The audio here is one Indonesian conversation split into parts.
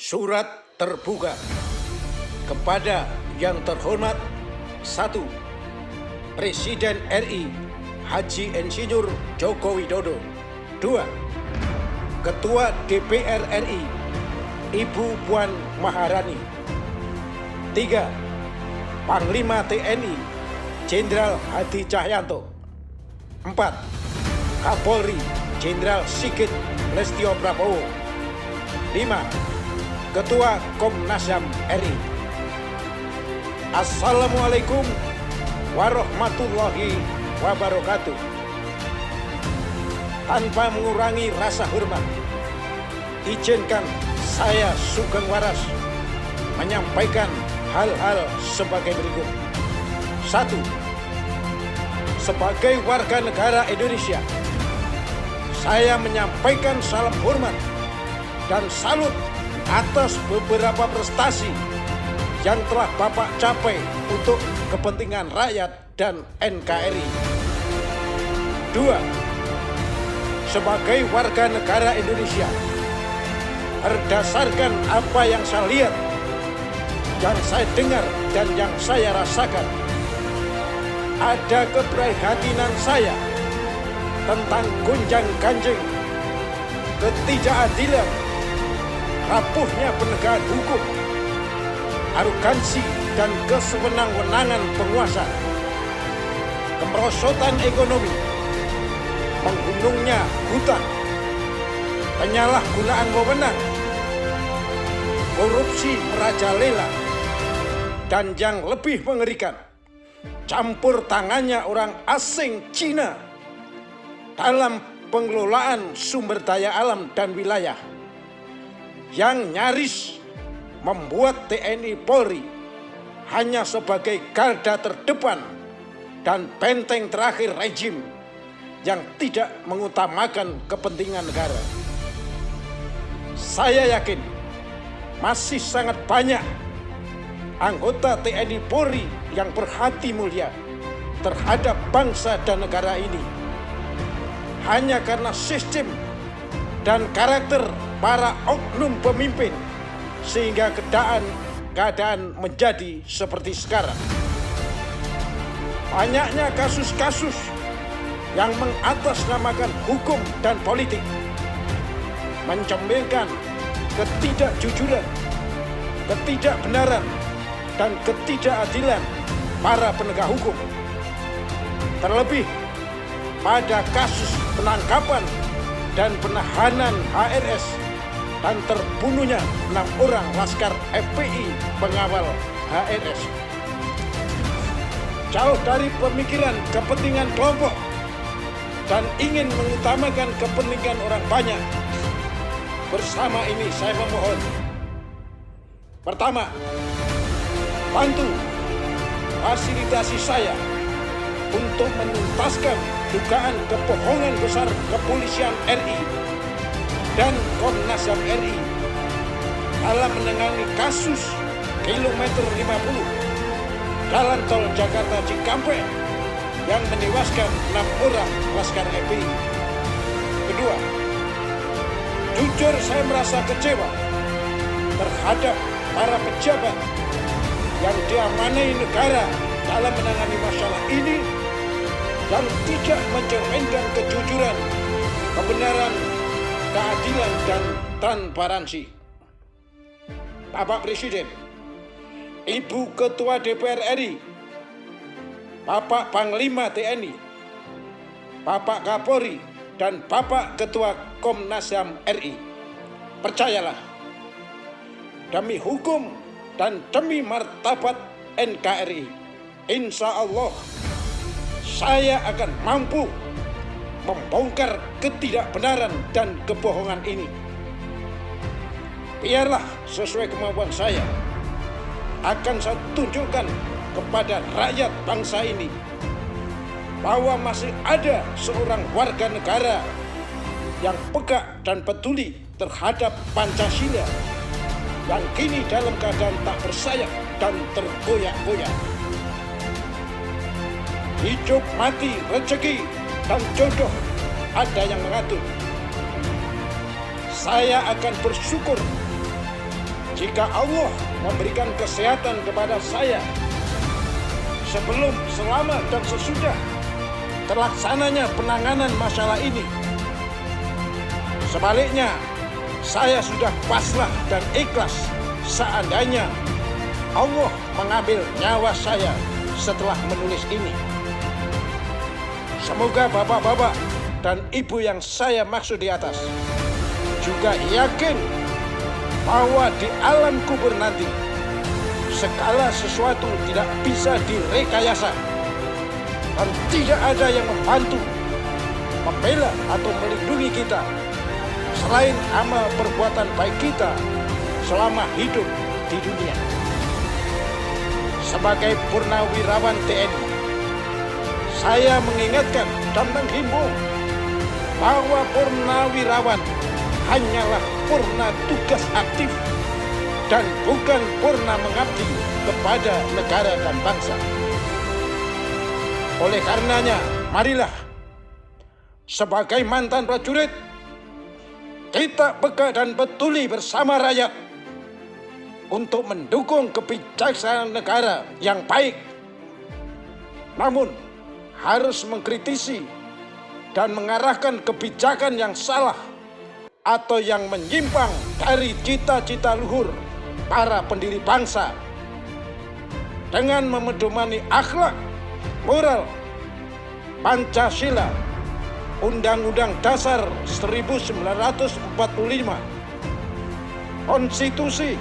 Surat terbuka kepada yang terhormat 1. Presiden RI Haji Insinyur Joko Widodo. 2. Ketua DPR RI Ibu Puan Maharani. 3. Panglima TNI Jenderal Hadi Cahyanto. 4. Kapolri Jenderal Sigit Lestio Prabowo. 5. Ketua Komnas HAM RI. Assalamualaikum warahmatullahi wabarakatuh. Tanpa mengurangi rasa hormat, izinkan saya Sugeng Waras menyampaikan hal-hal sebagai berikut. 1. Sebagai warga negara Indonesia, saya menyampaikan salam hormat dan salut atas beberapa prestasi yang telah Bapak capai untuk kepentingan rakyat dan NKRI. 2. Sebagai warga negara Indonesia, berdasarkan apa yang saya lihat, yang saya dengar, dan yang saya rasakan, ada keprihatinan saya tentang gonjang-ganjing, ketidakadilan, rapuhnya penegakan hukum, arogansi dan kesewenang-wenangan penguasa, kemerosotan ekonomi, menggunungnya hutan, penyalahgunaan wewenang, korupsi merajalela, dan yang lebih mengerikan, campur tangannya orang asing Cina dalam pengelolaan sumber daya alam dan wilayah, yang nyaris membuat TNI Polri hanya sebagai garda terdepan dan benteng terakhir rejim yang tidak mengutamakan kepentingan negara. Saya yakin masih sangat banyak anggota TNI Polri yang berhati mulia terhadap bangsa dan negara ini. Hanya karena sistem dan karakter para oknum pemimpin sehingga keadaan menjadi seperti sekarang. Banyaknya kasus-kasus yang mengatasnamakan hukum dan politik, mencerminkan ketidakjujuran, ketidakbenaran, dan ketidakadilan para penegak hukum. Terlebih pada kasus penangkapan dan penahanan HRS dan terbunuhnya 6 orang laskar FPI pengawal HRS. Jauh dari pemikiran kepentingan kelompok dan ingin mengutamakan kepentingan orang banyak, bersama ini saya memohon: pertama, bantu fasilitasi saya untuk menuntaskan dugaan kebohongan besar kepolisian RI dan Komnas HAM RI dalam menangani kasus kilometer 50 Jalan Tol Jakarta Cikampek yang menewaskan 6 orang laskar FPI. Kedua, jujur saya merasa kecewa terhadap para pejabat yang diamanai negara dalam menangani masalah ini dan tidak mencerminkan kejujuran, kebenaran, keadilan, dan transparansi. Bapak Presiden, Ibu Ketua DPR RI, Bapak Panglima TNI, Bapak Kapolri, dan Bapak Ketua Komnas HAM RI, percayalah, demi hukum dan demi martabat NKRI, insya Allah saya akan mampu membongkar ketidakbenaran dan kebohongan ini. Biarlah sesuai kemampuan saya, akan saya tunjukkan kepada rakyat bangsa ini bahwa masih ada seorang warga negara yang peka dan peduli terhadap Pancasila, yang kini dalam keadaan tak bersayap dan tergoyak-goyak. Hidup, mati, rezeki, dan jodoh ada yang mengatur. Saya akan bersyukur jika Allah memberikan kesehatan kepada saya sebelum, selama, dan sesudah terlaksananya penanganan masalah ini. Sebaliknya, saya sudah pasrah dan ikhlas seandainya Allah mengambil nyawa saya setelah menulis ini. Semoga bapak-bapak dan ibu yang saya maksud di atas juga yakin bahwa di alam kubur nanti segala sesuatu tidak bisa direkayasa dan tidak ada yang membantu, membela atau melindungi kita selain amal perbuatan baik kita selama hidup di dunia. Sebagai purnawirawan TNI, saya mengingatkan dan menghimbau bahwa purnawirawan hanyalah purna tugas aktif dan bukan purna mengabdi kepada negara dan bangsa. Oleh karenanya, marilah sebagai mantan prajurit kita peka dan peduli bersama rakyat untuk mendukung kebijaksanaan negara yang baik, namun harus mengkritisi dan mengarahkan kebijakan yang salah atau yang menyimpang dari cita-cita luhur para pendiri bangsa dengan memedomani akhlak, moral, Pancasila, Undang-Undang Dasar 1945, Konstitusi,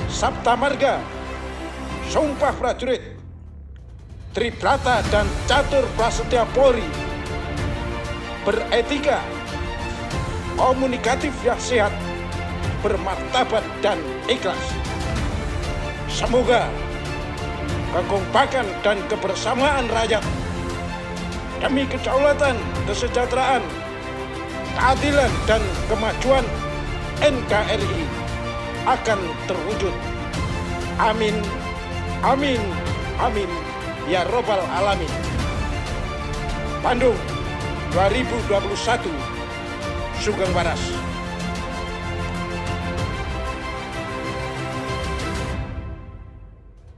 Sabta Marga, Sumpah Prajurit, Tribrata dan Catur Prasetya Polri, beretika, komunikatif yang sehat, bermartabat dan ikhlas. Semoga kekompakan dan kebersamaan rakyat demi kedaulatan, kesejahteraan, keadilan dan kemajuan NKRI akan terwujud. Amin, amin, amin, ya Robbal Alamin. Bandung 2021, Sugeng Waras.